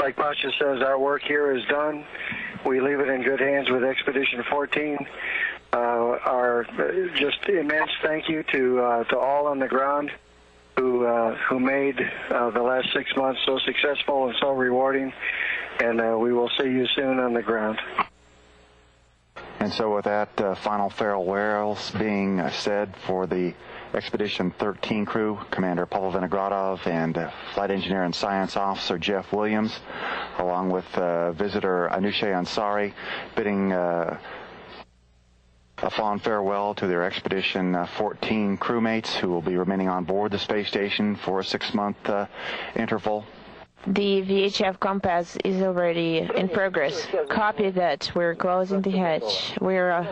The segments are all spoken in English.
like Pasha says, our work here is done. We leave it in good hands with Expedition 14. Our just immense thank you to all on the ground who made the last 6 months so successful and so rewarding. And we will see you soon on the ground. And so with that final farewells being said for the Expedition 13 crew, Commander Pavel Vinogradov and Flight Engineer and Science Officer Jeff Williams, along with visitor Anousheh Ansari, bidding a fond farewell to their Expedition 14 crewmates who will be remaining on board the space station for a 6-month interval. The VHF compass is already in progress. Copy that. We're closing the hatch. We're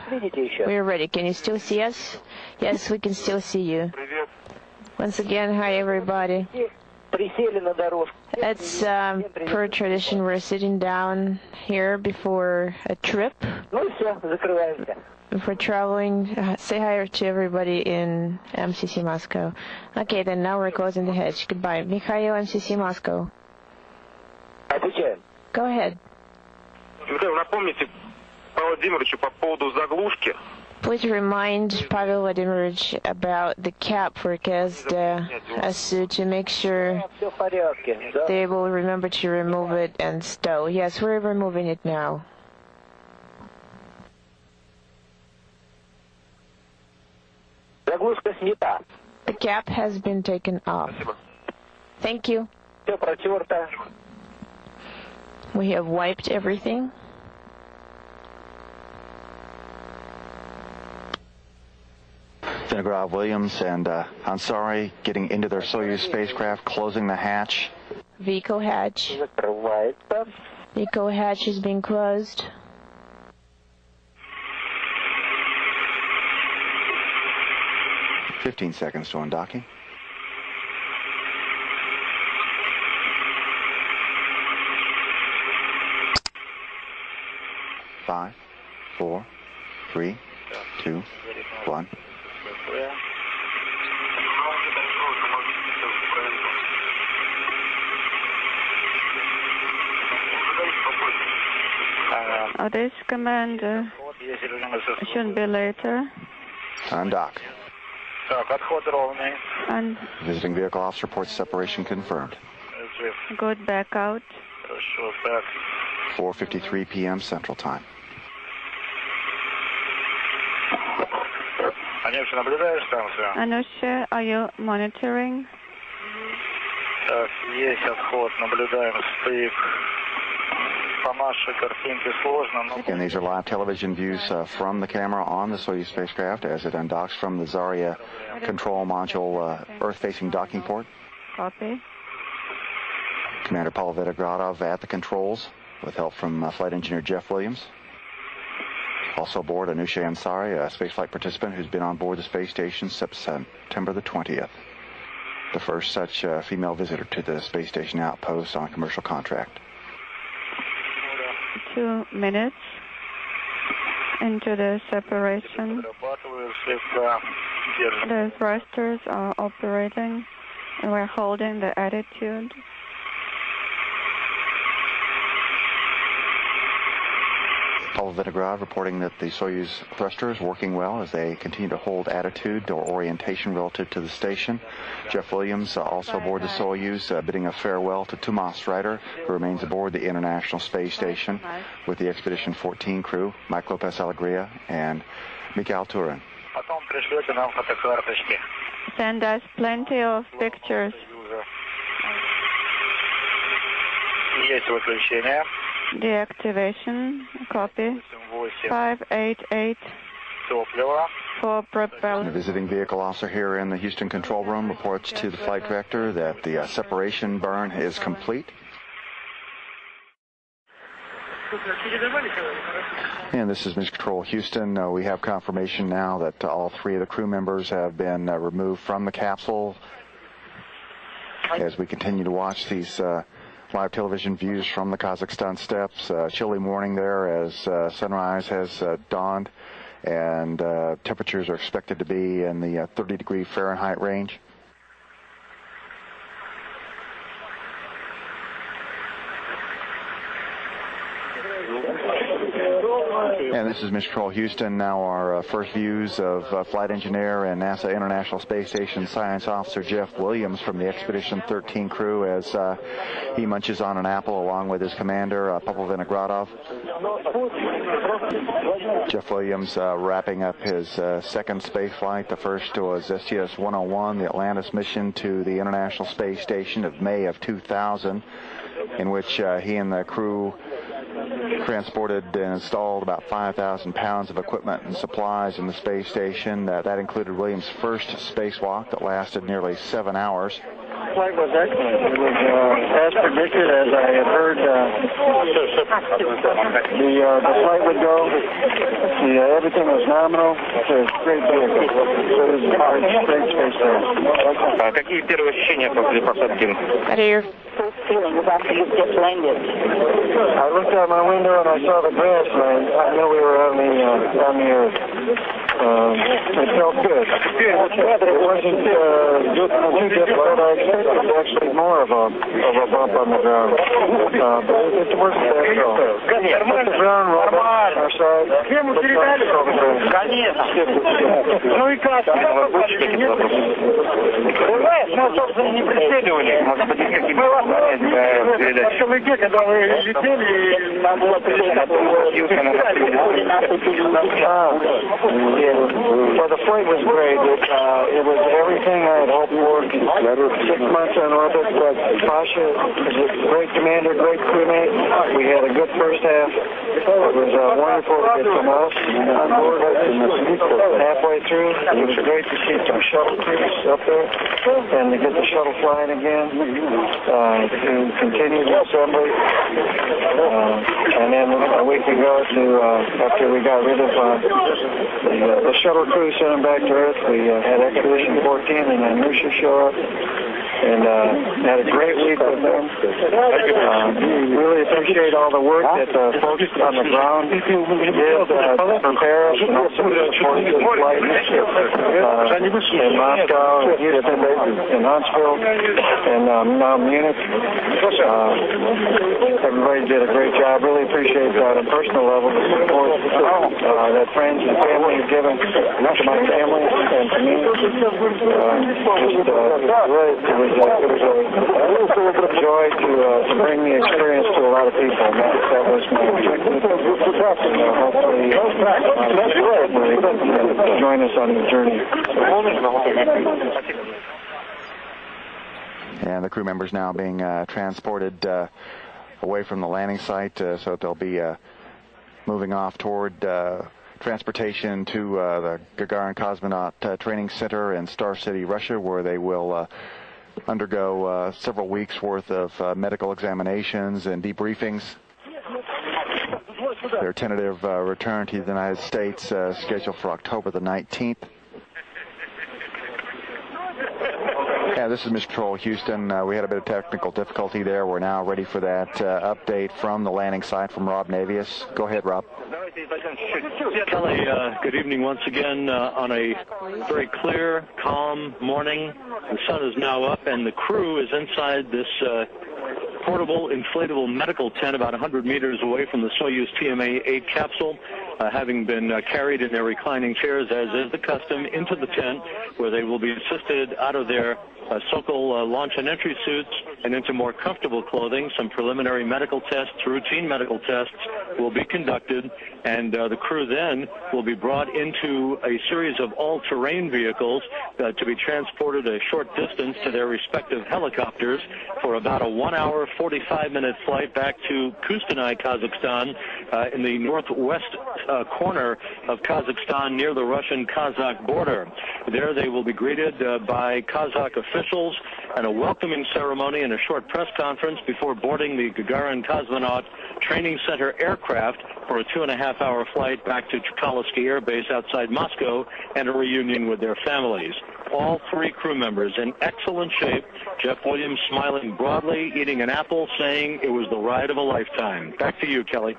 ready. Can you still see us? Yes, we can still see you. Once again, hi everybody. It's per tradition. We're sitting down here before a trip. If we're traveling, say hi to everybody in MCC Moscow. Okay, then now we're closing the hatch. Goodbye. Mikhail, MCC Moscow. Go ahead. Please remind Pavel Vladimirovich about the cap for KSD to make sure they will remember to remove it and stow. Yes, we're removing it now. The cap has been taken off. Thank you. We have wiped everything. Vinogradov, Williams, and Ansari getting into their Soyuz spacecraft, closing the hatch. Vehicle hatch. Vehicle hatch is being closed. "15 seconds to undocking. 5, 4, 3, 2, 1. This commander should be later. Undock. And visiting vehicle officer reports separation confirmed. Good, back out. 4:53 p.m. Central Time. Anousheh, are you monitoring? Again, these are live television views from the camera on the Soyuz spacecraft as it undocks from the Zarya control module Earth-facing docking port. Copy. Commander Pavel Vinogradov at the controls with help from Flight Engineer Jeff Williams. Also aboard Anousheh Ansari, a spaceflight participant who's been on board the space station since September the 20th. The first such female visitor to the space station outpost on a commercial contract. 2 minutes into the separation. The thrusters are operating and we're holding the attitude. Pavel Vinogradov reporting that the Soyuz thruster is working well as they continue to hold attitude or orientation relative to the station. Jeff Williams also aboard the Soyuz bidding a farewell to Tomas Ryder, who remains aboard the International Space Station with the Expedition 14 crew, Mike Lopez Alegria and Mikhail Turin. Send us plenty of pictures. Deactivation, copy. 588 for propeller. The visiting vehicle officer here in the Houston control room reports to the flight director that the separation burn is complete. And this is Mission Control Houston. We have confirmation now that all 3 of the crew members have been removed from the capsule. As we continue to watch these live television views from the Kazakhstan steppes. Chilly morning there as sunrise has dawned, and temperatures are expected to be in the 30-degree Fahrenheit range. And this is Mission Control Houston. Now our first views of Flight Engineer and NASA International Space Station Science Officer Jeff Williams from the Expedition 13 crew as he munches on an apple along with his commander, Popov Vinogradov. Jeff Williams wrapping up his second space flight. The first was STS-101, the Atlantis mission to the International Space Station of May of 2000, in which he and the crew transported and installed about 5,000 pounds of equipment and supplies in the space station. That included Williams' first spacewalk that lasted nearly 7 hours. The flight was excellent. It was as predicted, as I had heard the flight would go. Everything was nominal. It's a great vehicle. It was a great space station. Какие первые ощущения после посадки? What are your Feeling after you get landed? I looked out my window and I saw the grassland. I knew we were on the earth. It felt good. It wasn't too difficult. I expected actually more of a bump on the ground. But it wasn't that at all. The ground rolled on our side. Ну и как? Мы, собственно, не преследовали. Может быть, какие-то передачи. Когда вы летели, нам было Well, the flight was great. It was everything I had hoped for. 6 months on orbit, but Pasha is a great commander, great crewmate. We had a good first half. It was wonderful to get some else on board. Halfway through, it was great to see some shuttle crews up there and to get the shuttle flying again, to continue the assembly. And then a week ago, after we got rid of the shuttle crew, sent them back to Earth, we had Expedition 14 and then Nusha show up. And had a great week with them. Really appreciate all the work that the folks on the ground did to prepare us and also support the flight in Moscow, in Houston, in Huntsville, and now Munich. Everybody did a great job. Really appreciate that on a personal level, the support that friends and family have given to my family and to me. It was a joy to bring the experience to a lot of people. And that was my objective. Hopefully, join us on the journey. And the crew members now being transported away from the landing site, so they'll be moving off toward transportation to the Gagarin Cosmonaut Training Center in Star City, Russia, where they will undergo several weeks worth of medical examinations and debriefings. Their tentative return to the United States scheduled for October the 19th. Yeah, this is Mission Control Houston. We had a bit of technical difficulty there. We're now ready for that update from the landing site from Rob Navius. Go ahead, Rob. Kelly, good evening once again on a very clear, calm morning. The sun is now up, and the crew is inside this portable inflatable medical tent about 100 meters away from the Soyuz TMA-8 capsule, having been carried in their reclining chairs, as is the custom, into the tent, where they will be assisted out of their Sokol launch and entry suits and into more comfortable clothing. Some preliminary medical tests, routine medical tests, will be conducted, and the crew then will be brought into a series of all-terrain vehicles to be transported a short distance to their respective helicopters for about a 1 hour, 45-minute flight back to Kustanay, Kazakhstan, in the northwest corner of Kazakhstan near the Russian-Kazakh border. There they will be greeted by Kazakh officials and a welcoming ceremony and a short press conference before boarding the Gagarin Cosmonaut Training Center aircraft for a 2.5-hour flight back to Chkalovsky Air Base outside Moscow and a reunion with their families. All three crew members in excellent shape. Jeff Williams smiling broadly, eating an apple, saying it was the ride of a lifetime. Back to you, Kelly.